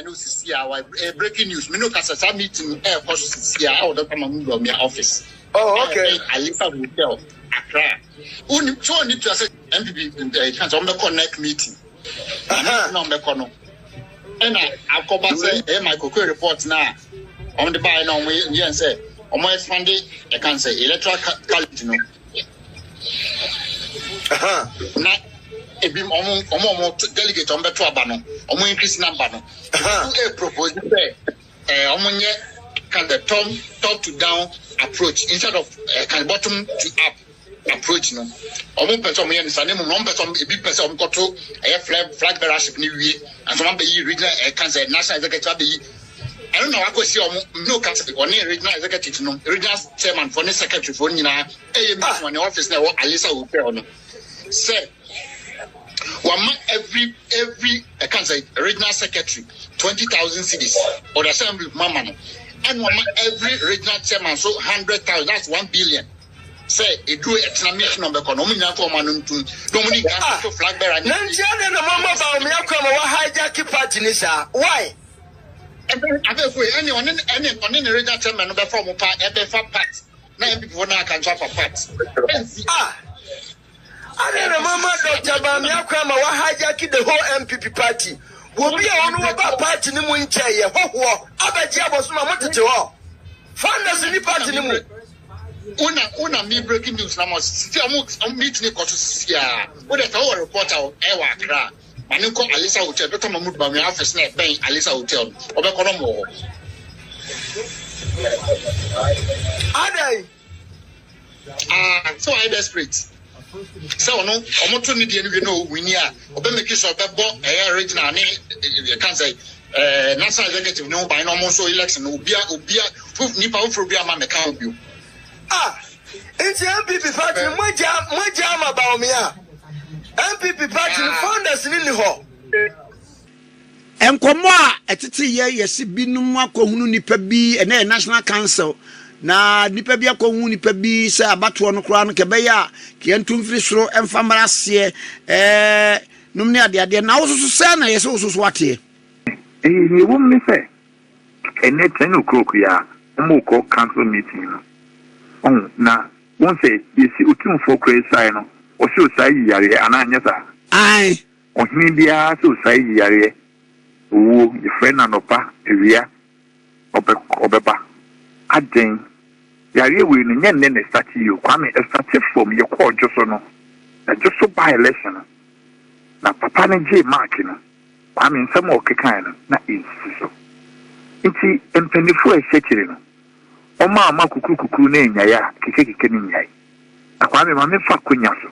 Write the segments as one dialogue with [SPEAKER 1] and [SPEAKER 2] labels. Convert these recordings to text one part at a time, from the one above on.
[SPEAKER 1] news here. Breaking news. Me no kasa meeting air course here. I would come and move my office.
[SPEAKER 2] Oh, okay.
[SPEAKER 1] Alifa Hotel, Accra. So need to say NPP chance on the connect meeting. No me kono. And I come back say, my cocoa report now. On the buy now we and say, on my funding, I can say electoral college no. Now, a beam on delegate on the Twabano, on increase number no. A proposal there, on can the top to down approach instead of can bottom to up approach no. Omo person me understand no person a big person got to a flag bearership ni wie and some be regional can say national executive be I don't know I go see no can say on regional executive no regional chairman for the secretary for nyina e meet one office na Alisa Hotel no say one every can say regional secretary 20,000 cedis or the assembly mama no. And every regional chairman so 100,000. That's 1 billion. Say it do explanation of the economy now for manuntu. Nobody can to flag bearer.
[SPEAKER 2] Nantiana no mama Bawumia come wa hijack party ni sir. Why?
[SPEAKER 1] Anyone in the regional chairman no be form part e be fa part. Na MPP na kan so for part.
[SPEAKER 2] And no mama Dr. Bawumia come wa hijack the whole MPP party. Will be on about party ni munche ye ho abaji abosuma motete ho founders ni party ni mu
[SPEAKER 1] una me breaking news na mo still meet ni koto sia we dey tell reporter e wa Accra mani ko Alisa Hotel Dr. Mahamadu Bawumia office na ben Alisa Hotel obekọ no mo
[SPEAKER 2] adai
[SPEAKER 1] so I desperate. So no, omoto ni die ni no wini a obe make sure be bo original ni can say national executive no by no mo so election obia nipa ofro bia ma meka obio
[SPEAKER 2] it's MPP party moja ma Bawumia MPP party founders ni ho
[SPEAKER 3] enkomo a etete ye yesi binum akohunu nipa bi na national council na nipa bi akohunu nipa bi se abato no kura no kebe ya ke entumfiri soro emfamarase numne ade na wososo se na yesi wososo wate
[SPEAKER 4] ni won me se ene tenu kroku ya mo ko council meeting no na won se yesi otumfo kure sai no o se o sai yare ana anya sa
[SPEAKER 3] ai
[SPEAKER 4] o hini bia se o sai yare wo the friend anopa ewia obeba aden yare we no nye ne start you kwame start from your call just no just so by election na papa ne je mark no kwame nsem o kekan no na insiso nti empenifo e Sécrét no o ma kuku na enya ya keke ni nyai akwame ma me fa konya so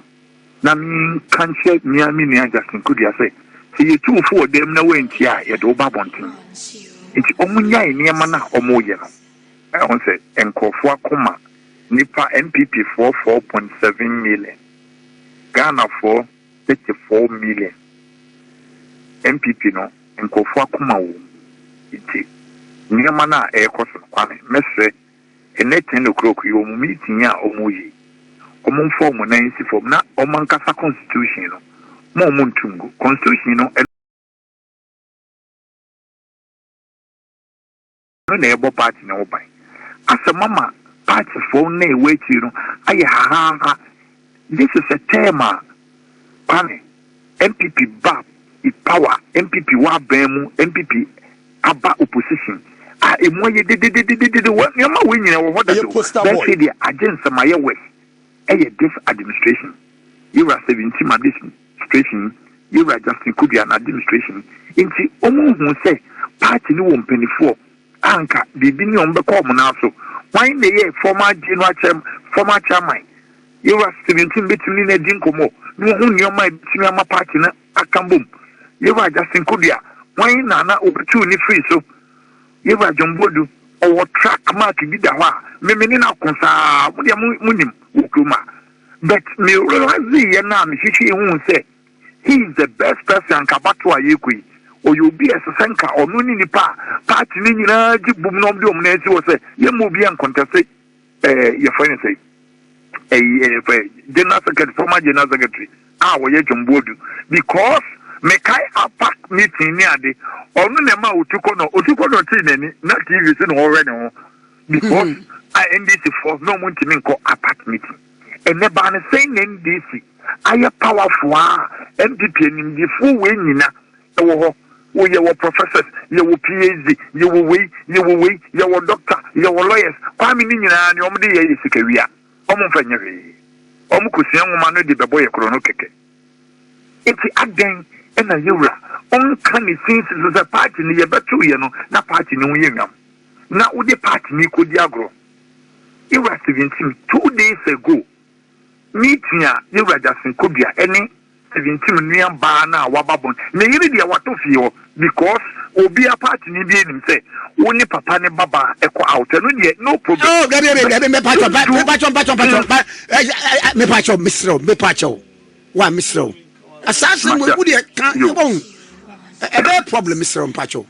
[SPEAKER 4] na mi kanche mi amini Justin Kudia say you two for them na wenti a ye do ba bonten nti omunya ni ema na omoye no I want say enkofo akoma nipa NPP 4.7 million Ghana for 34 million NPP no enkofo akoma wo nti ni ema na e koso kwame mese eneten okroku yo mu meeting a omoye omumfo mu na nsi form na omankasa constitution no mo muntungu constitution no na ebo party na oban asa mama party for na eweti no aye ha this is a tema pane MPP ba I power MPP wa bemu MPP aba opposition emoye de what nyama we nyina wo hoda do that say the agents my west this administration you are 17 administration you are Justin Kudia administration inti omo hu say party ni wo mpanifo anka bibi ni ombe ko mo na so why na ye former chairman you are 17 between na din komo no hu nyoma bitimi ama party na akambom you are Justin Kudia why na obetu ni free so you are Jombodu or track mark bi da wa me ni na konsa mo dia munim okuma but me realize na me hwehwe hu say he is the best person kabato ayekui or you be a senka or no nipa party ni nyina gibum no de omnesi wo say ye mo bi en contest your friend say general secretary former general secretary wo ye Jombodu because mekai apak meeting ni ade onu na ma otuko no tinani na TV se no already no because I NDC for no mun timi nko apak meeting ene ba na say NDC aya powerful NPP ni di fu we nyina ewo ho wo ye wo professors ye wo PhD ye wo doctor ye wo lawyers kwami ni nyina ni omde ye sikawia omo fanyere omo kusua nwoma no de bebo ye kro no keke enti aden ena yewra on kan since the party ni ye betu ye no na party ni wo ye nwam na wo de party ni ko di agro yewra 17 2 days ago meeting a yewra Jackson Kobia ene 17 million ba na wababon na yiri dia watofie because obi a party ni bi enim say woni papa ne baba eko out no dia no problem
[SPEAKER 3] oh gabi me patcho me patcho wa misro assassin we would kan bon e problem misro patcho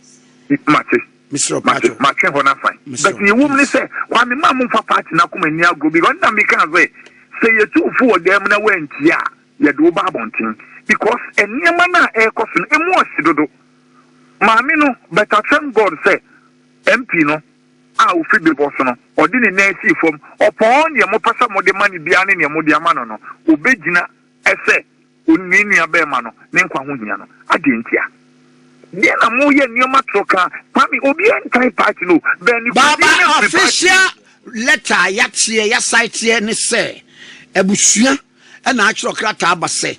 [SPEAKER 4] match
[SPEAKER 3] misro patcho
[SPEAKER 4] match ho na fine but you woman say wa me ma mo fa party na kuma ni ago because na me kan say you two for them na wentia ya do babontin because eniema na ekoso no emu osidodo maami no but I thank God say MP no a ofi be boss no odi ne nasi fom opon ye mo pasa mo de mani bia ne ne mo de ama no obegina ese onni nua be ma no ne nkwa ho hia no adentia de na mo ye nioma troka mami obi entai party no be ni
[SPEAKER 3] baba official letter ya tie ya site ne say ebusua and actual crata abase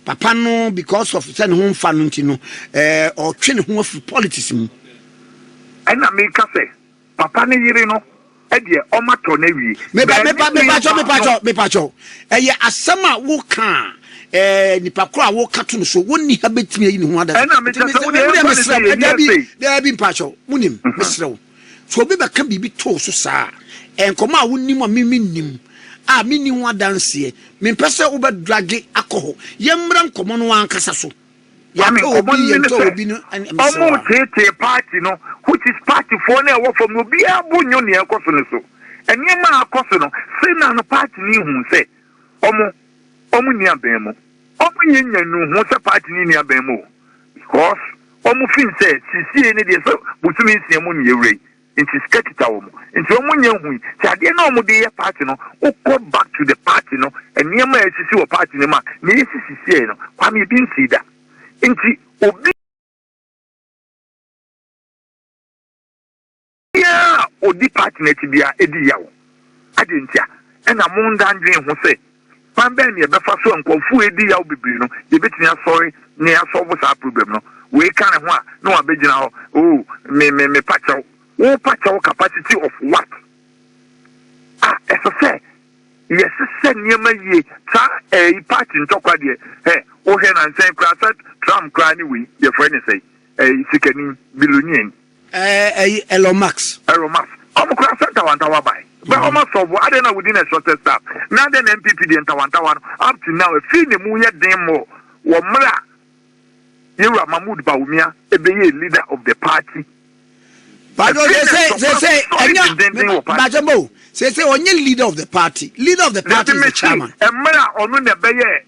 [SPEAKER 3] papa no because of send home fan ntino or twin home of politics mu
[SPEAKER 4] and na make say papa ne yire no e de o mato na wi
[SPEAKER 3] me pacho ye asama wo kan nipa kro a wo kato no so woni ha betimi yi ne ho ada
[SPEAKER 4] and na me say
[SPEAKER 3] there be pacho munim mesrew so be beka bibi to so saa enkoma a wonim a nim a mini ho adanse me pese wo be dragi akoho yemra nkomo no ankasa so ya me obi no
[SPEAKER 4] omo tete party no which is party for na wo from obi abonyo ne ekoso ne so enema akoso no say na no party ni hu say omo ni abemu omo nyenya nu hu say party ni abemu because omo fin say sisi ne de so butumi nsia mu ne yewre into Sécrét wo mo into omo nya hu say ade na omo de party no go back to the party no enema esisi wo party ne ma ne esisi no kwame bi nsida inti obi ya odi party na tibia edi yawo adentia ena mo ndandwen ho se pambe ne be fa so nkonfu edi yawo bibiri no ye betini asori ne asolve sa problem no we kan ho a no abegina ho oh me pacha wo pacha capacity of what eso say yes se niema ye ta party ntokwa de o he na nsen krasa Trump kra ni we your friend say sikani billionaire
[SPEAKER 3] Elon Musk
[SPEAKER 4] omo krasa tawantawa bai but omo so I don't know within a short stop now then NPP the tawantawa up to now e fi ne mu ye den mo wo mra Yura Mahamadu Bawumia ebeye leader of the party
[SPEAKER 3] but they say Bajambo say onye leader of the party is the chairman
[SPEAKER 4] emra onu ne beye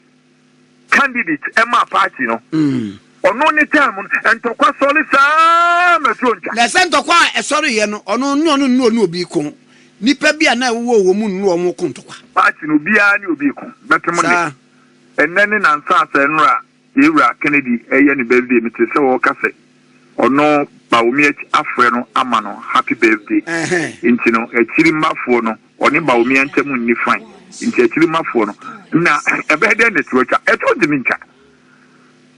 [SPEAKER 4] candidate ema party no ono ne time entokwa soli saa metronja
[SPEAKER 3] na sentokwa esori ye no ono no obi kon nipa bia na wo mu no omo kon tokwa
[SPEAKER 4] party no bia ni obi kon betemo de enene na nsa asenra yewura Kennedy eye ne birthday mete se wo kase ono Bawumia afre no amano happy birthday inti no echiri mafo no oni Bawumia ntemu ni fine inti echiri mafo no na ebede ne trocha eto de minka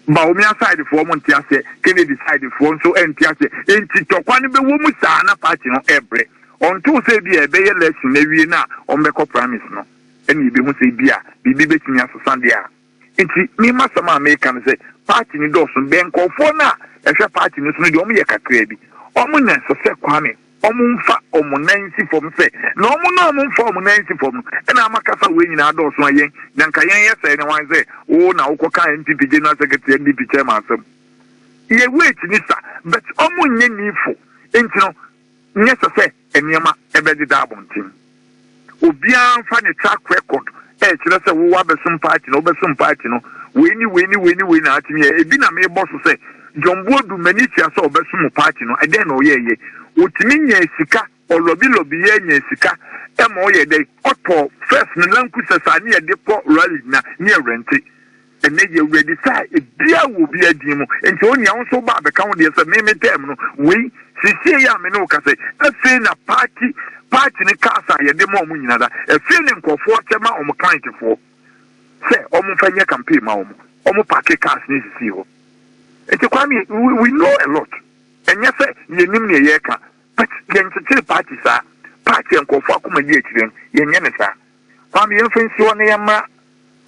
[SPEAKER 4] Bawumia side for mo ntiase Kennedy side for so entiase inti tokwa ne be wo mu saa na party no ebre onto se bi ebeye election na wie na ombeko promise no eni bi hu se bia bibi betimi asosande a inti mi masama American say party ni do so ben kofo na ehwe party no so no de omo ye kakra bi omo na so se kwame omo mfa omo nansi fom se na omo na omo mfa omo nansi fom na amakasa we nyina do so ayen na nka yen ye se ne wan se o na ukoka NPP general secretary NPP chairman asem ye wait ni sa but omo nye nifo enti no nye so se eniema ebedi da abontin obian fa ne track record kyerɛ sɛ wo wabɛsom party no wobɛsom party no we ni na atimi ebi na me boss say Jombo du mani tia sɛ ɔbɛsom party no ɛdɛn na ɔyɛ otimi nya sika olobi ye nya sika ɛma ɔyɛ dɛ ɔtɔ first no lanku sasa ne yɛde kɔ rally na ne rente ɛnɛ yɛ ready say ebia wo bi adi mu nti onia wo so ba bɛka wo de sɛ me tem no we sisie ya me no ka sɛ afei na party ne kasa yɛde ma ɔmo nyina da afei ne nkɔfo tema ɔmo client fo sɛ ɔmo fa nya campaign ma ɔmo party cars ne sisi ho enti kwami we know a lot ɛnyɛ sɛ yɛnim ne yɛka but yɛnkyekere party saa party nkɔfo akoma yi akyire yɛnyɛ ne saa kwami yɛmfa nsi hɔ ne yɛma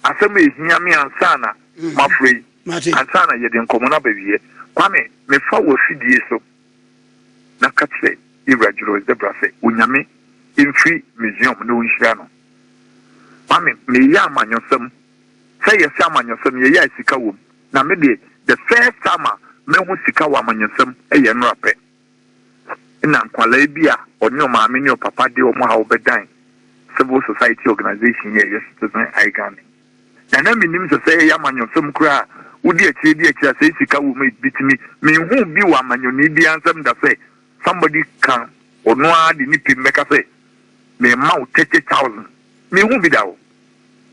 [SPEAKER 4] asɛm ehia me ansa na mafrɛ ansa na yɛde nkɔmɔ na bawie kwami mefa wɔ fidie so na ka kyerɛ Ibrajiro Zebra sɛ onyame mfiri museum na onhyira no kwami meyɛ amanyɔsɛm sɛ yɛsɛ amanyɔsɛm yɛyɛ sika wɔ mu na me de the first time mehu sika wɔ amanyɔsɛm ɛyɛ no apɛ na nkwala bi a ɔne ɔmaame ne ɔpapa de ɔmo ha ɔbɛdan civil society organization yɛ citizen igame na menim sɛ yɛ amanyɔsɛm koraa wodi akyire sɛ sika wɔ mu bitimi mehu bi wɔ amanyɔne bi ansɛm da sɛ somebody can ɔno a de ne pim bɛka sɛ me ma wo 30,000 mehu bi da wo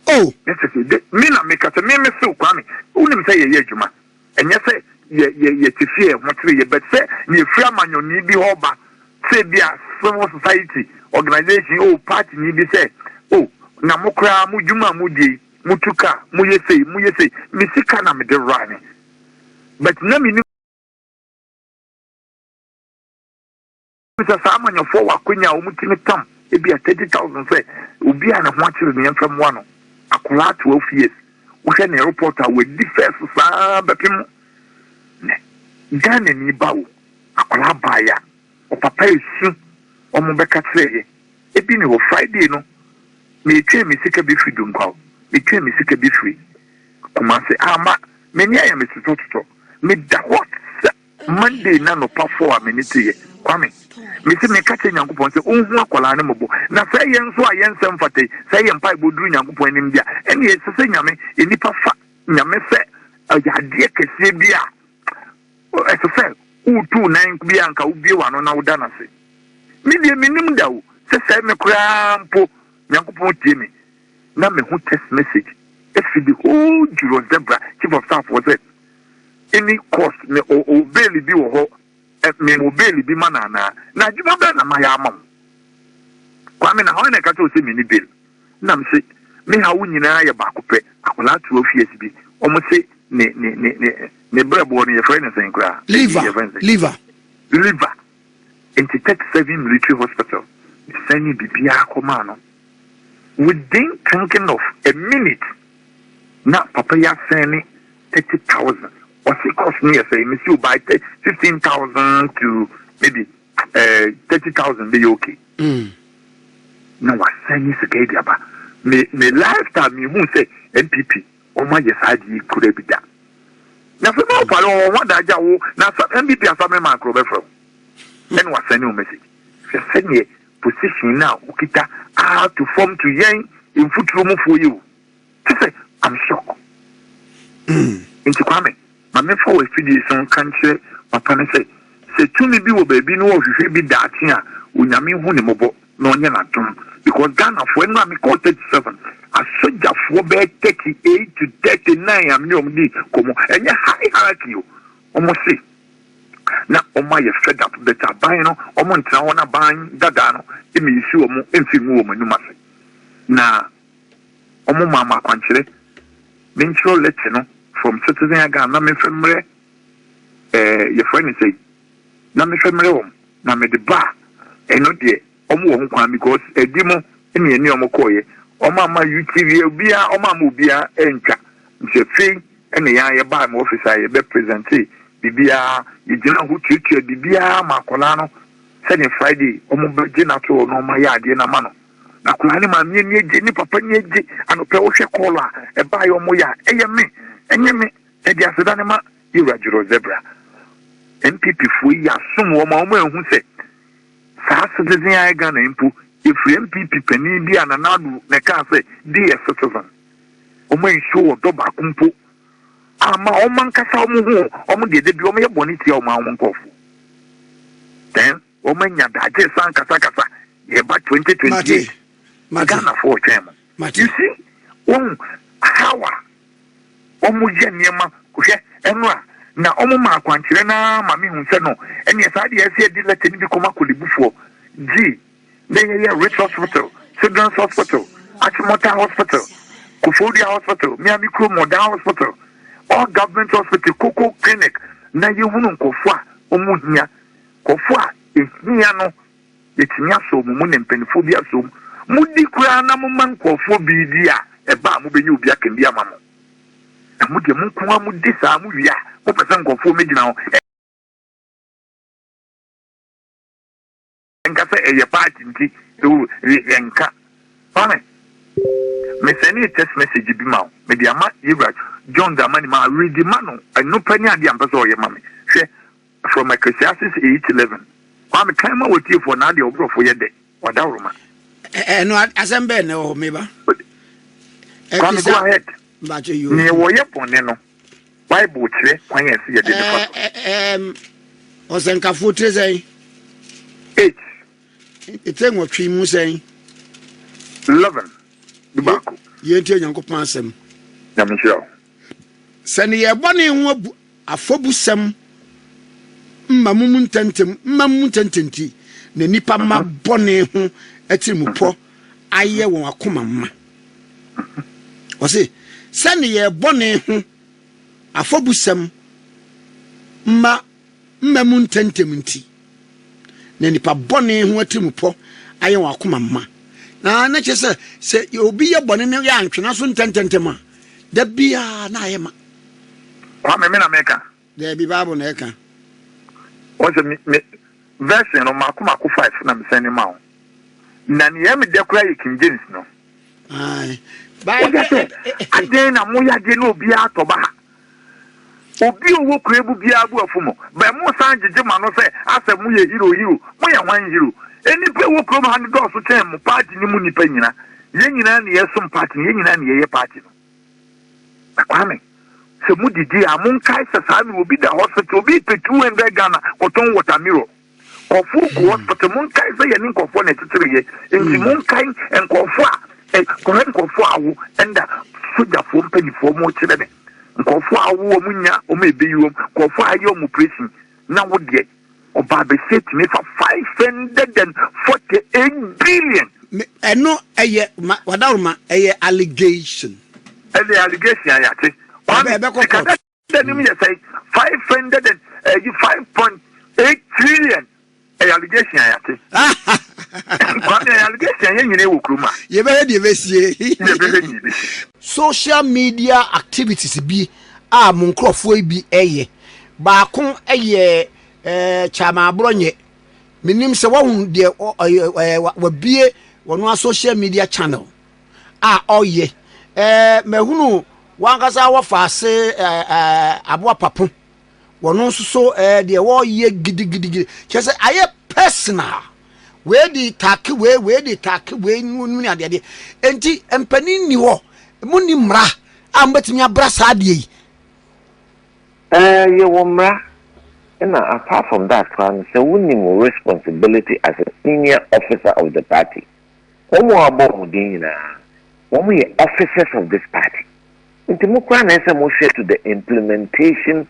[SPEAKER 4] me na meka sɛ me sew kwame wonim sɛ yɛyɛ adwuma ɛnyɛ sɛ yɛ tifie ho tere yɛ but sɛ ne free amanyɔne bi hɔ ba sɛ bi a civil society organization party ni bi sɛ na mo kra mo dwuma mo die mo tuka mo yɛsei me sika na me de rane but na me ni sa amanyɔfo wa konya o mutimi tam ebi a 30,000 sɛ obi a na ho akyere ne yɛmfa mo ano akola 12 years wohwɛ ne report a wadi first saa bɛpem ne Ghana ni bawo akola baaya o papa esu o mo bɛka kyerɛ ebi ne ho Friday no me twa me sika bi firi dunkwa me twa me sika bi firi kuma sɛ ama me ni ayɛ me toto me da what Monday na no pa for a minute ye kwame me se me ka kyerɛ Nyankopɔn sɛ onhu akola ne mbo na sɛ yɛn so a yɛn nsɛm fate sɛ yɛn pa iboduru Nyankopɔn anim bia ɛne yɛ sɛ nyame enipa fa nyame sɛ adeɛ kɛseɛ bi a ɛsɛ sɛ utu nan bi anka ubie wa no na woda na se me de menim da wo sɛ me kura mpo Nyankopɔn tie me na me hu text message efi the whole Juro Zebra chief of staff was it any cost me o bail bi wo ho me o bail bi manana na djuma be na maya amam kwa me na ho na ka to se me ni bail na me se me ha wo nyina ya ba kopɛ akola to ofie bi o mo se ne brebo ne ye friend sen kura
[SPEAKER 3] liver
[SPEAKER 4] in 37 military hospital sending bibia akoma no within thinking of a minute na papa ya sending 30,000 or it cost me say me you buy 15,000 to maybe 30,000 be okay now I send you Sécrét aba me lifetime me who say NPP o ma yes adi could be that na so no palo what da ja wo na NPP asame man kro be from then was send you message send me position now ukita how to form to yen in footroom for you say I'm shocked into kwame ma me for we fidie so kan kire papa ne say tumi bi wo baabi no wo hwehwe bi daakye a onyame hu ne mobo na onye na dum because Ghana for no am call 37 asoja for be 38 to 39 am ne omdi komo enye high hierarchy omo say na omo ye fed up better ban no omo ntra wona ban dada no emi isi omo emfi mu omo numa se na omo mama kwankire mentro lete no from citizen aga na me femre your friend say na me femre na me de ba eno de omo wo nkwan because edimo eni eni omo koye omo ama UTV obia omo ama obia enka nse fin ene ya ye ba my officer ye be present bibia yigina ho tutu bibia makola no se ne Friday omo be gina to no ma ya ade na ma no na kola ne ma me ni eje ni papa ni eje anope wo hwe kola e ba yo mo ya eye me enye me e dia seda ne ma Juro Zebra NPP fu ya sum wo ma o ma hu se sa citizen ai Ghana impu if MPP penny be an anadu ne can say dear citizen omo ensure do ba kumpo ama oman kasa omo de bi omo ye boniti o ma won kofu then omo nya daje san kasa ye ba 2028 Ghana for them you see how omo je niema hwe enwa na omo ma akwankyere na mami hu se no ene sa de ese di lete ni bi koma kolibufo G they are Rich Hospital, Children's Hospital, Achimota Hospital, Kufodia Hospital, Miami Crew Modern Hospital, all government hospital, Coco Clinic. Na you wouldn't kofwa, Omunia, Kofwa, is Niano, it's Niaso, Mun and Penphobia so. Mudi Krana Muman Kofo Bidia, a Bamu Biak and Diamamo. And Mudiamukuma Mudisa Muya, Hopeson Kofo Midnow. A party to Yanka. Fine. Me send a text message be now. Me the ama John the money ma read the mano. I no penny at the ambassador your mommy. From Ecclesiastes 8:11. I'm came out with you for now the over for your day. What that woman?
[SPEAKER 3] No, Asante no meba.
[SPEAKER 4] Go ahead.
[SPEAKER 3] But you
[SPEAKER 4] near Warrior Poneno. Why butcher when you see a
[SPEAKER 3] Osenka Futre say
[SPEAKER 4] 8.
[SPEAKER 3] It's a what you say
[SPEAKER 4] 11. The back.
[SPEAKER 3] You tell Uncle Pansem.
[SPEAKER 4] Michelle.
[SPEAKER 3] Send ye bonny a phobusum Mamun Tententi, the Nipa ma bonny etimupo, aye won akuma. Was it? Send ye bonny a phobusum Mamun Tentementi. Nipa bonny who etimupo, aye won akuma. Na na chese se obi ye bonny ne ya antwena so ntententema da bia na ayema
[SPEAKER 4] wa me na meka
[SPEAKER 3] da bi bible na eka
[SPEAKER 4] o se me version no makuma ko 5 na me send ma o na ne yem de kura ye King James no
[SPEAKER 3] ai
[SPEAKER 4] bible aden na mo ya je no obi atoba obi owo kurebu bia abu afumo ba mo san jeje ma no se asem ye hero mo ya wan hero eni pe wo krom han do so tem party ni mu ni pa nyina ye nyina ne yesum party ye nyina ne ye party no akwame se mu didi amun kai sa mi obi da hospital obi pe 200 Ghana oton watermiro ofu ko hospital mun kai se ye ni nkofo na titere ye enti mun kai enkofo a kohen nkofo awu enda soja fo mpani fo mo kire ne nkofo awu o munya o me beyi o nkofo aye o mu pressing na wo de Oba be set me for 548 billion.
[SPEAKER 3] No, wadauma a allegation.
[SPEAKER 4] And the allegation I say 5.8 trillion. Allegation I say.
[SPEAKER 3] Social media activities be munkrofo bi eye. Ba kon eye chama bronye minim se wahun de wabie wono social media channel oye mahunu wankasa wafase aboa papo wono so de wo ye gidigidi chese aye personal we di take we nunu ade enti empani ni ho muni mra ambetimi abrasa ade yi
[SPEAKER 5] ye wo mra. And apart from that, so we need more responsibility as a senior officer of the party. When we are officers of this party, to the implementation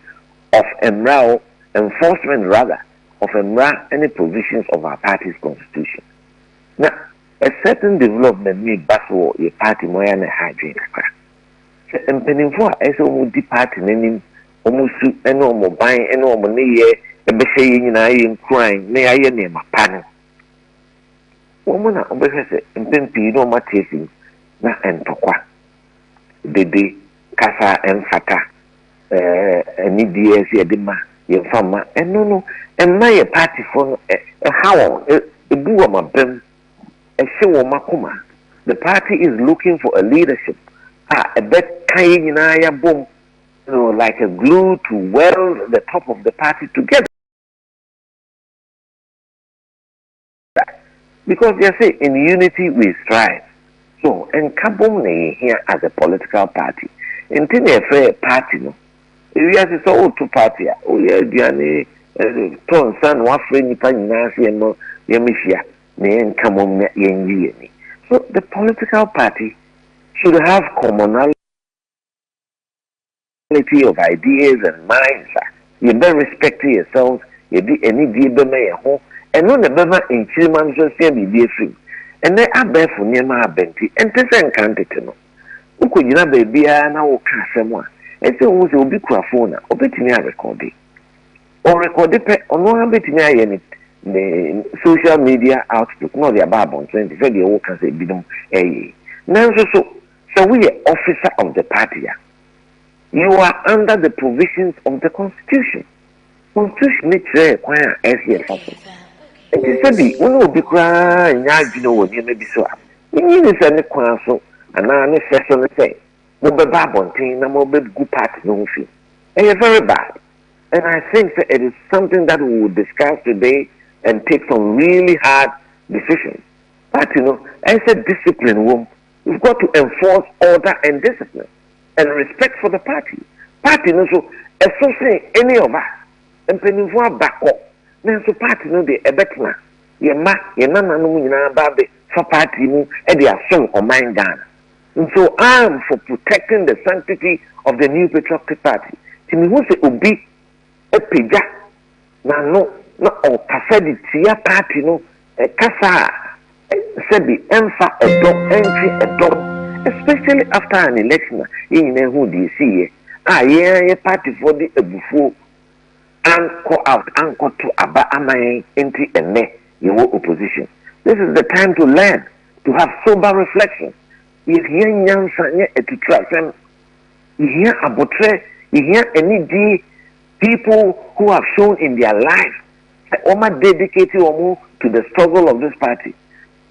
[SPEAKER 5] of enforcement of any provisions of our party's constitution. Now, a certain development may baffle a party more than a hygiene. And penning for as a party name. Owusu eno mo ban eno mo ne ye ebehye nyina ye crying na ye ne mapano wo na obehese mpempi no matesi na entokwa dede kasa enfata ani DS ye de ma ye fama eno no emma ye party for how ebu wo mabem ehye wo makoma. The party is looking for a leadership a bet kan nyina ya bom, like a glue to weld the top of the party together. Because they say in unity we strive. So, and Kabum here as a political party. In a fair party, no. If you have to two party, oh yeah, Diane, Ton San, one friend, Nancy, and no, Yamishia, Nayan Kabum, Yen. So, the political party should have commonality of ideas and minds. You better respect yourselves, you be any dear may home, and no, the Bema in Chilman, so say be free. And then I bear for near my benty, and this encountered to know. Who could you not be now cast someone? And so who's will be crafona, or betting I record it. Or record it on one betting I any the social media outlook, not the above on 20, the old can say, Bidum, a. Now, so we are officer of the party. You are under the provisions of the Constitution. Constitution makes require as here. And you said, one will be crying, you know, when you may be so. You need to send a council, and I necessarily say, no, but Babontin, no more good party, no fee. And you're very bad. And I think that it is something that we will discuss today and take some really hard decisions. But, you know, as a discipline woman, we've got to enforce order and discipline and respect for the party. Party, no, so associate any of us and penny for back up. Now, so party, no, the ebetna, your nana, no, baby, for party, no, and they are song or mind down. And so I am for protecting the sanctity of the new patriotic party. To me, who say, Obi, a pija, no, or Kasadi, Tia party, no, a Kasa, Sebi, Enfa, a dog, entry, a dog, especially after an election, in who do you see? A party for the before. And call out and call to Aba Amay into a ne your opposition. This is the time to learn, to have sober reflection. You hear young Sanya to trust them. You hear Abotre, you hear any people who have shown in their life Oma dedicated to the struggle of this party.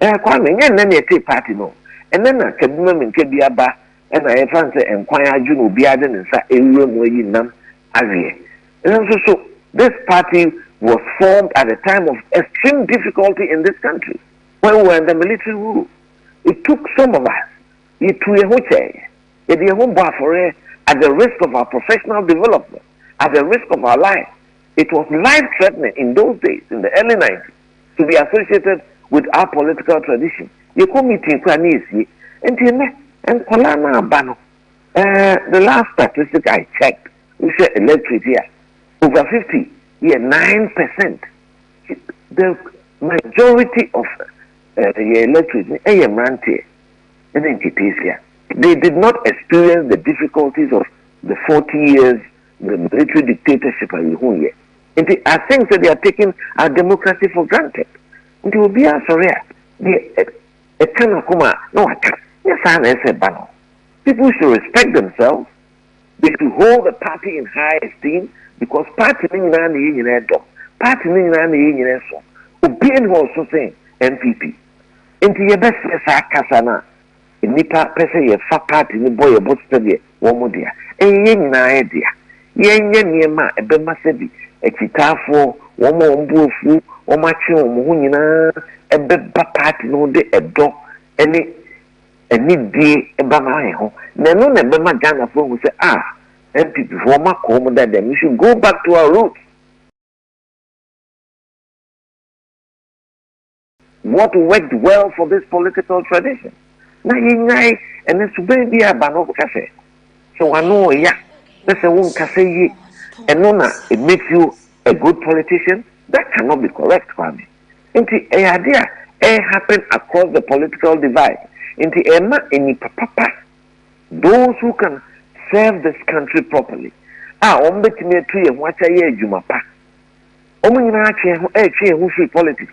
[SPEAKER 5] Kwame, and party no. And then I can remember in Kebiaba and I fancy and Kwaya Juno Biaden and Sa Erum where you nam Aremeyaw. And also, this party was formed at a time of extreme difficulty in this country when we were in the military rule. It took some of us at the risk of our professional development, at the risk of our life. It was life-threatening in those days, in the early 90s, to be associated with our political tradition. You come meeting and the last statistic I checked, we said electric here. Over 50, 9%. The majority of the electricity, they did not experience the difficulties of the 40 years the military dictatorship. I think that they are taking our democracy for granted. It will be a sorry. People should respect themselves. They should hold the party in high esteem because party party also saying NPP. Into your best kasana. Nipa pese ye fa party ni boy about study one more dear. Yen idea. Yen niema ebema sebi ekitafo one more mbufu one machi omuhunyina ebeba party no de edo any day ebama ho. Neno ne bema Ghana for who say NPP for my home that then we should go back to our roots. What worked well for this political tradition? And it's be a bano cafe. So I know, that's a one cafe, and no, it makes you a good politician. That cannot be correct for me. Into a idea, happen across the political divide. Into any papa, those who can serve this country properly. Ombet me a tree and watch a year, Jumapa. Who free politics.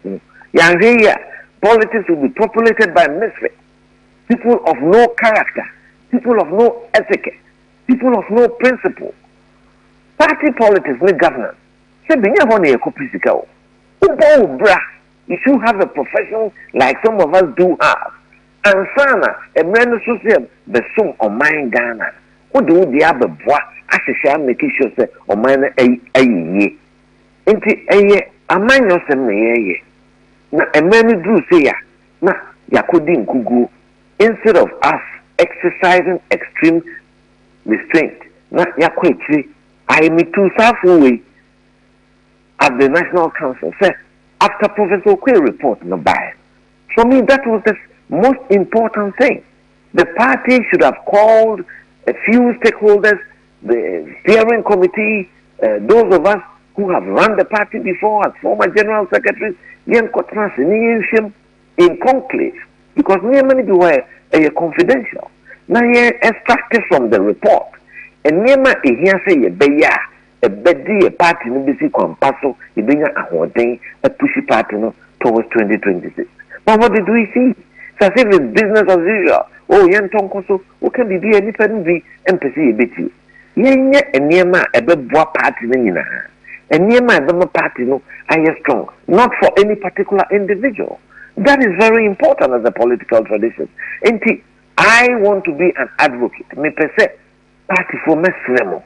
[SPEAKER 5] Politics will be populated by misfits. People of no character, people of no ethic, people of no principle. Party politics, no governance. You should have a profession like some of us do have. And sana, a man associate the sum of mine Ghana. What do the other boy? I shall make sure that on mine a ye. Into a ye, a man yourself, na emeni do say ya na yakodi nkugu instead of us exercising extreme restraint na yakwechi I me too halfway at the National Council said after Professor Okwe report no by. For me that was the most important thing. The party should have called a few stakeholders, the steering committee, those of us who have run the party before as former general secretaries, in conclave, because many were confidential. Now, extracted from the report, and Nema here say a bedi a party no be compasso, a binya a pushy party no towards 2026. But what did we see? So as if it's business as usual. Oh, yan tonkoso, who can be any pen be empathy a bit you. Yen a Nema a beboa party nina. And near my party, no, I am strong, not for any particular individual. That is very important as a political tradition. And I want to be an advocate. Me per se, party for me slemo.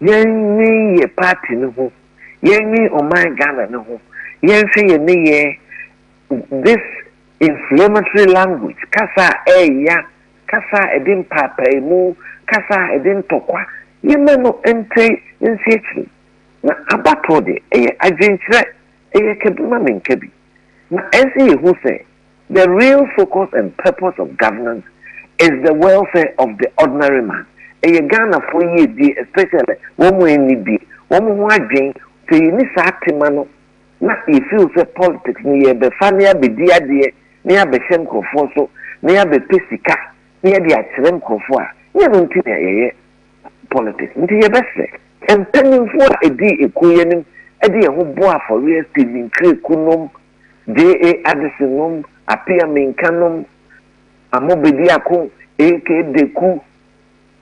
[SPEAKER 5] Yen ye party no, yen me o my Ghana no, yen say ye this inflammatory language. Kasa ya, kasa edin papa emu, kasa edin tokwa. Yen me no ente in sietri. Na abato de adwenkyerɛ kebima menkebi na ɛsɛ who say the real focus and purpose of governance is the welfare of the ordinary man. Ghana for ye di especially woman ni di woman ho adwen say ni saa tema no na e feel say politics ni ye be fa ne abedi ade ne abɛhyɛ nkrofo so ne abɛpesika ne de akyerɛ nkrofo a ne no nti na ye politics nti ye bɛsɛ and pending for a day a queen, a day who bought for real estate in Kweku J.A. Addisonum, Apia Mincanum, Amobi Diako, A.K. Deku,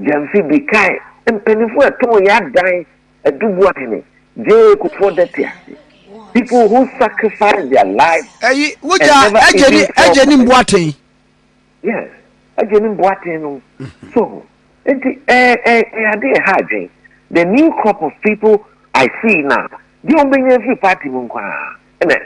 [SPEAKER 5] Gyamfi Bikai, and pending for a 2 yard dying, a Dubuatini, J.A. Kufodatia. People who sacrifice their lives.
[SPEAKER 3] Which are Ajenim Boating?
[SPEAKER 5] Yes, Ajenim Boating. So, it's a the new crop of people I see now, they don't bring every party and a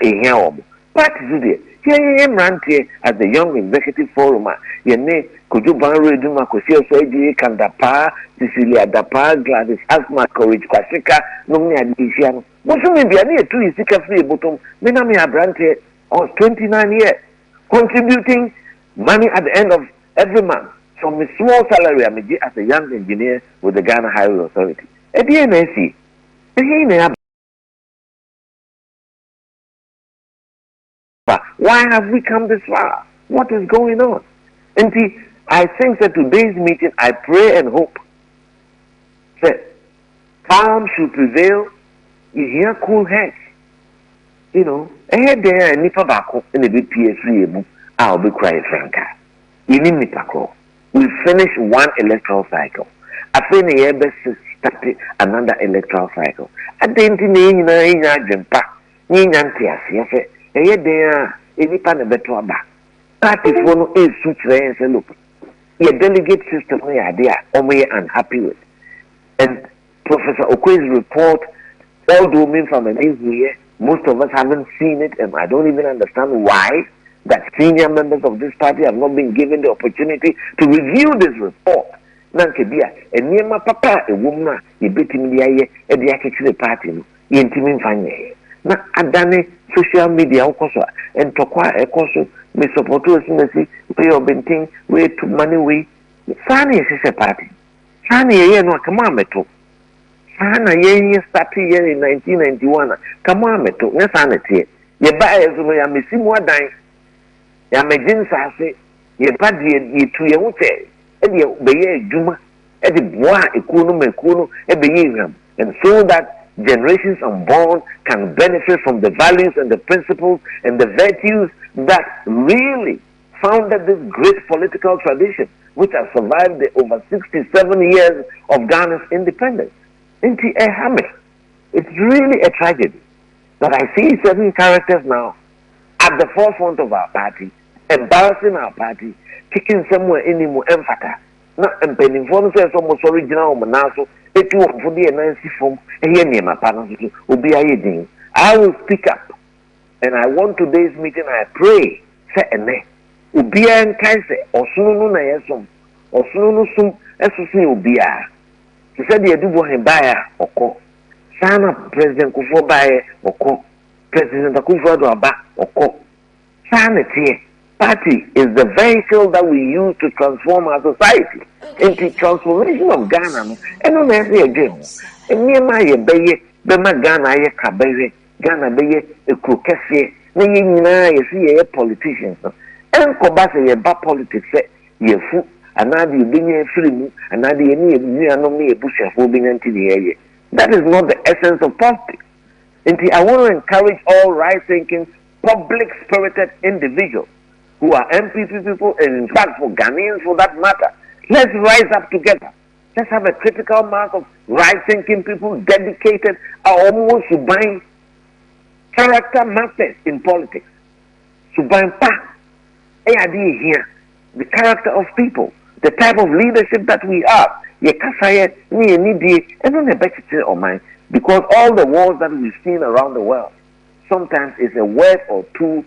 [SPEAKER 5] party today. Here ran here as the young executive forum. Yene Kojo Kyeremanteng, Kojo Kandapa, Cecilia Dapa, Gladys Asma, Courage Kwasika, Nomni Adisiano. Most of me be near 2 years free bottom. Menami Abrante on 29 years, contributing money at the end of every month. From a small salary, I'm as a young engineer with the Ghana Highway Authority. At the NSC, why have we come this far? What is going on? And I think that today's meeting, I pray and hope that calm should prevail. You hear cool heads. You know, ahead there, Nipa Bako in the BPS3, I'll be crying franca. You need Nipa Bako. We finished one electoral cycle. I think the year best started another electoral cycle. I didn't know Jempa, Ninyantia, a year there, any pan of better back. Party for no is such and say, look, your delegate system, my idea, or we are unhappy with. And Professor Okwe's report, although me from an here, most of us haven't seen it, and I don't even understand why. That senior members of this party have not been given the opportunity to review this report. Nankebia, a near my papa, a woman, you beat him the air, at the actual party, you intimate fine. Na Adane, social media, and Tokwa, a consul, may support us in the sea, pay your benting, way to money way. Sani is a party. Sani, a no, come on, Meto. Sana, ye started here in 1991. Come on, Meto, no sanity. Ye buy as we are missing more dying. Ya megin sase ye padi ye tu ye wote e de be ye adwuma e de boa ekunu mekunu e be ye hwam, and so that generations unborn can benefit from the values and the principles and the virtues that really founded this great political tradition which has survived the over 67 years of Ghana's independence. It's really a tragedy that I see certain characters now at the forefront of our party, embarrassing our party, kicking somewhere anymore emphata. Not impending for says almost original Manaso, if you want for the Nancy form, and here near my partners will be a. I will speak up And I want today's meeting, I pray, say ene. Ubia and Kaise, or Sunu na yesum, or Sunu sum, esusi ubia. She said, the Adubo Hembaya, oko. Sana President Kufo Baye, oko. President Akufo Addo, oko. Sana tie. Party is the vehicle that we use to transform our society. Into transformation of Ghana. And no matter again. And near my baye, Bema Ghana, ye Kabere, Ghana baye, a crocassie, you see a politicians. And Kobasa, ye ba politics, ye foot, and now you bring a free, and now the enemy a bush of moving into the area. That is not the essence of politics. And I want to encourage all right-thinking, public-spirited individuals who are NPP people, and in fact for Ghanaians for that matter. Let's rise up together. Let's have a critical mass of right-thinking people dedicated almost to buying character masters in politics. To buy here, the character of people, the type of leadership that we have. Because all the wars that we've seen around the world, sometimes it's a word or two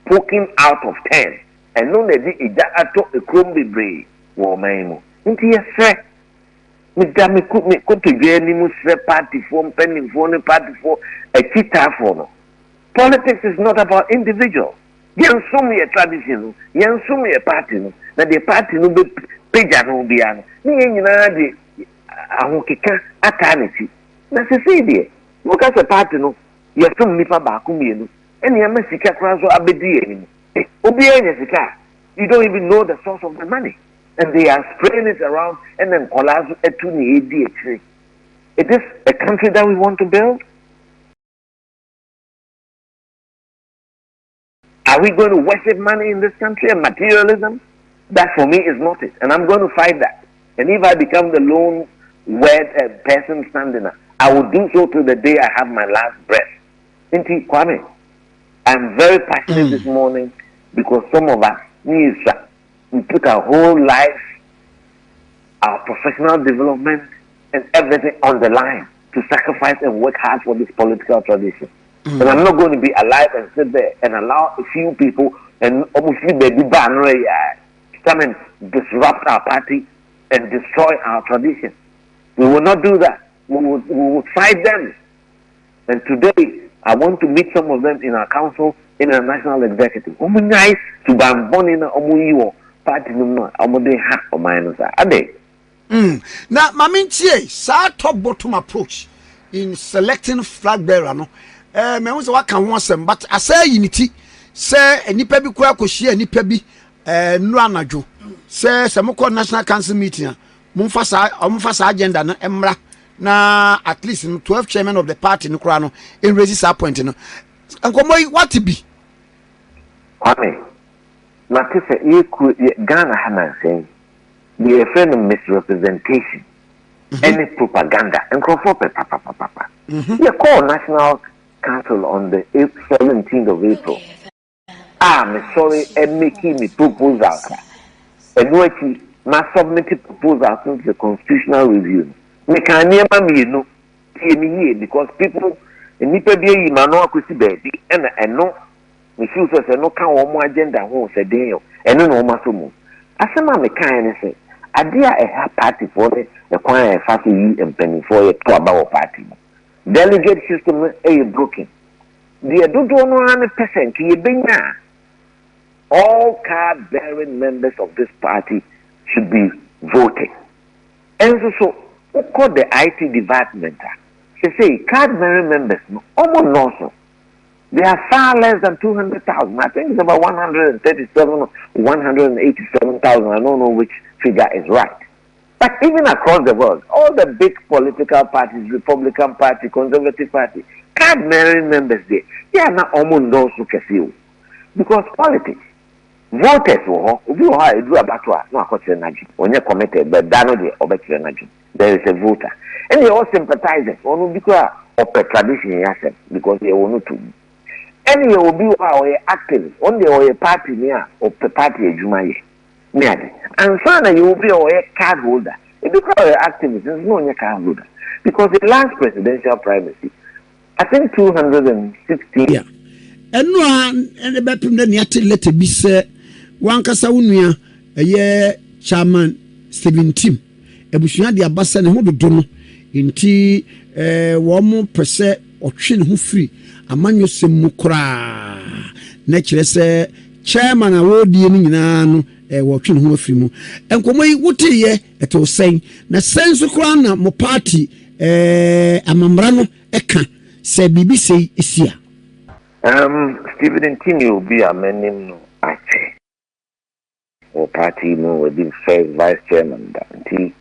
[SPEAKER 5] spoken out of 10. And no lady Ato a crumby brave war maimo. Into yes, sir. Me could to get party form, pending for party for a cheetah for. Politics is not about individuals. Yen sumi a tradition, yen sumi a party, that the party no be peja no be an. Ni na di ahokeka atanity. Na se say there. Look at the party no. You some nipa ba kumienu. And you must sika so abedi eni. Obi enya sika. You don't even know the source of the money. And they are spraying it around and then collage etuni ADHD. Is this a country that we want to build? Are we going to worship money in this country and materialism? That for me is not it. And I'm going to fight that. And if I become the lone word person standing up, I will do so till the day I have my last breath. Inti Kwame, I'm very passionate this morning because some of us we put our whole life, our professional development, and everything on the line to sacrifice and work hard for this political tradition. And I'm not going to be alive and sit there and allow a few people and obviously baby banner come and disrupt our party and destroy our tradition. We will not do that. We will fight them. And today, I want to meet some of them in our council, in our national executive. Nice to ban party no ha o minus ade.
[SPEAKER 3] Now, Mamintie, sa top bottom approach in selecting flag bearer no. Me won say what can want some, but I say unity. Say enipa bi kwa kohia enipa bi nu anadwo. Say semoko national council meeting. Mumfa sa agenda no emra na at least 12 chairman of the party no kra no in raise that point no. Ankomo what be?
[SPEAKER 5] Kwame. Na tese Ghana Hanan saying the friend of misrepresentation, any propaganda, and papa. You call National Council on the 17th of April. I'm sorry, and making me proposal. And what my submitted proposal to the constitutional review. Me can near me no because people in Nipedia Imano Kusi baby and no. Mefeel say no kan wo mo agenda ho se den yo eno no ma so mu asema me kan ne say adia e ha party for the kwan e fa so yi empani for e to aba wo party delegate system e broken the dodo no an percent ye benya all card bearing members of this party should be voted and so call the IT department say card bearing members no almost no so. They are far less than 200,000. I think it's about 137 or 187,000. I don't know which figure is right. But even across the world, all the big political parties, Republican Party, Conservative Party, card bearing members there, they are not almost those who can see. Because politics, voters do a committed, but there is a voter. And they all sympathizers, because of the tradition, because they want to. Any will be our active, only our party near or party Jumaye. And finally, you will be our card holder. If you call activists, there's no card holder. Because the last presidential primacy, I think 216
[SPEAKER 3] eno a be pem na ne ate letter bi se wankasa wonua eye chairman 17 ebusua de abasa ne ho dodo no nti wo mo pese otwe ne ho free amanyo sem kura na kire se chairman a wodie ni nyina no wo twe ne ho free mu enkomo yi wotiye eto sen na senso kura na mo party amamra no eka se BBC isia
[SPEAKER 5] Stephen Ntini will be amending no ache or party no will be first vice chairman that me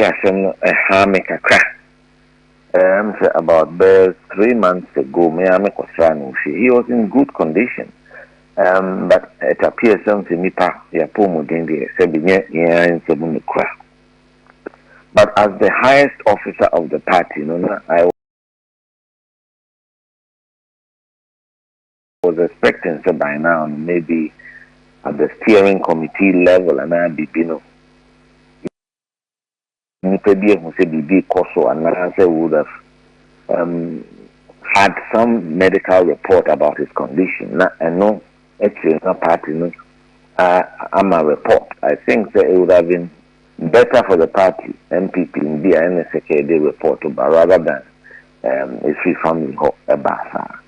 [SPEAKER 5] asem a hame kakra about 3 months ago me ame kwasra he was in good condition but it appears something nipa ya pomo dende se binye ya nsebu kra. But as the highest officer of the party, I was expecting so by now maybe at the steering committee level and I be would have had some medical report about his condition. And no, actually, no party, I'm a report. I think that it would have been better for the party, NPP, in the Sécrét report, but rather than a free family basa.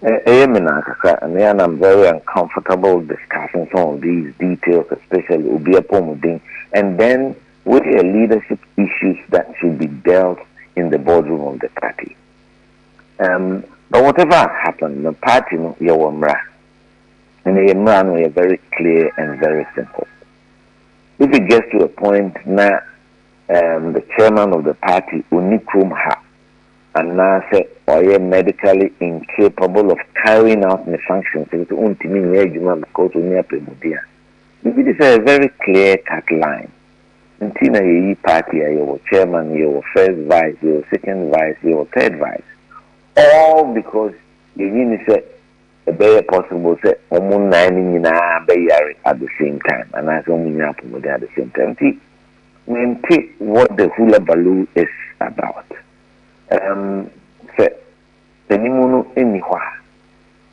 [SPEAKER 5] And I'm very uncomfortable discussing some of these details, especially Ubia Pomuding, and then with the leadership issues that should be dealt in the boardroom of the party. But whatever happened, the party, Yawamra, and the Yamran were very clear and very simple. If it gets to a point now, the chairman of the party, Unikrumha, and now say, or medically incapable of carrying out the functions, because this is a very clear-cut line. Until you party, your chairman, your first vice, your second vice, your third vice, all because you need to say a very possible say almost 9 at the same time, and I don't at the same time. See what the hula baloo is about.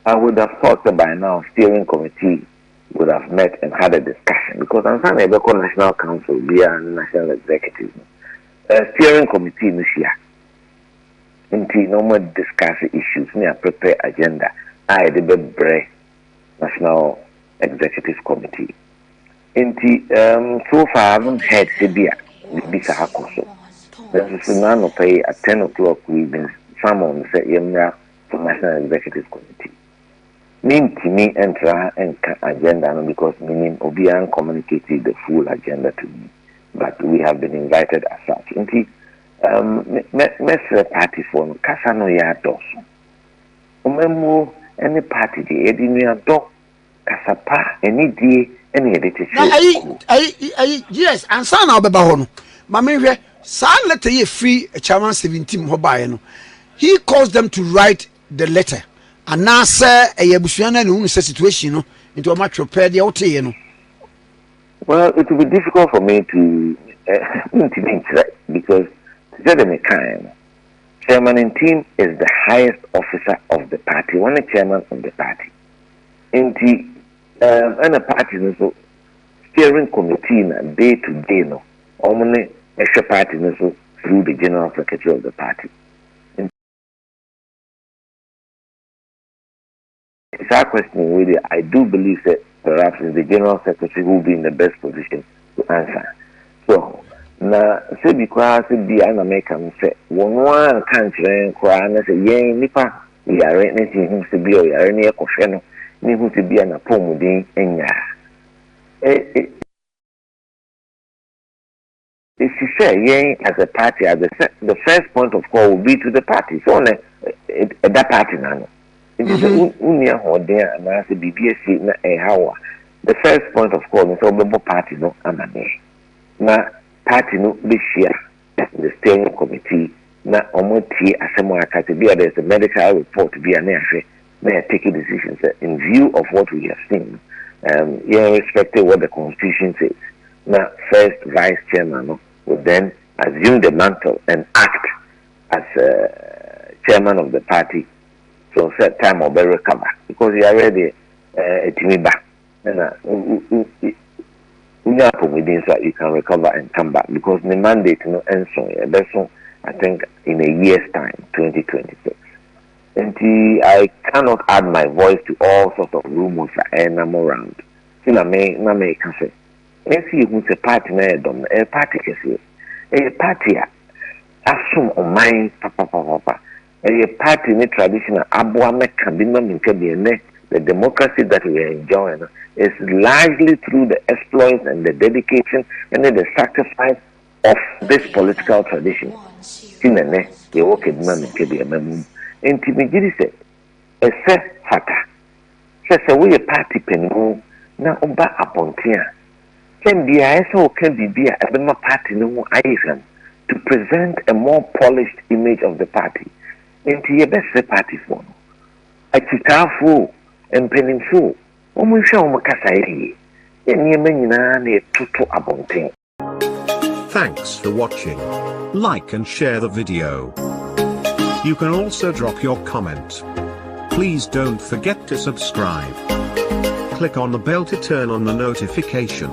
[SPEAKER 5] I would have thought that by now steering committee would have met and had a discussion because I'm trying to call National Council via National Executive steering committee this year. Until no more discuss issues, near prepare agenda. I the Bebre National Executive Committee. So far I haven't heard Sibia Bisa Akoto. There's a man of pay at 10 o'clock we've been summoned say Yemra to National Executive Committee. Mean to me enter and agenda because meaning Obian communicated the full agenda to me. But we have been invited as such. Mesre party for Kasano ya doso. Umemu any party the Edinu do Kasapa any day any editor.
[SPEAKER 3] Yes, and son of Bahono. Mammy, son letter ye free a chairman 17 Hobayano. He caused them to write the letter. And now, sir, a Yabusiana and situation into a match repair the OT.
[SPEAKER 5] Well, it will be difficult for me to because chairman in team is the highest officer of the party, one chairman of the party. And a party so steering committee day to day no, only extra party so through the general secretary of the party. It's our question really. I do believe that perhaps the general secretary will be in the best position to answer. So now, say because the American say one country and say yeah nipa we are anything him to be or any question ni who to be an apomudin enya. If you say yeah as a party as the first point of call will be to the party. So that party now. It is unia hodea and as a BBS na hawa. The first point of call is the party no amane. Na party no be share the steering committee na omoti asemo akatibia there's a medical report to be an affair. May take decisions in view of what we have seen. Irrespective what the constitution says. Now first vice chairman will then assume the mantle and act as chairman of the party So set time or better recover because you are ready to me back. And within so you can recover and come back because the mandate ends on I think in a year's time, 2026. And I cannot add my voice to all sorts of rumors and I'm around. I may say, let's see who's a party a party a party assume on my papa a party in traditional abuame can be the democracy that we are enjoying is largely through the exploits and the dedication and the sacrifice of this political tradition. You walk in man can be a member. And to me, it is a set fata. Says we a party penny now oba upon here. Can be a so can be a party no IFM to present a more polished image of the party. And to your best party for a chitafu and peninfu. When we show Makasai, and you may tutu abonting.
[SPEAKER 6] Thanks for watching. Like and share the video. You can also drop your comment. Please don't forget to subscribe. Click on the bell to turn on the notification.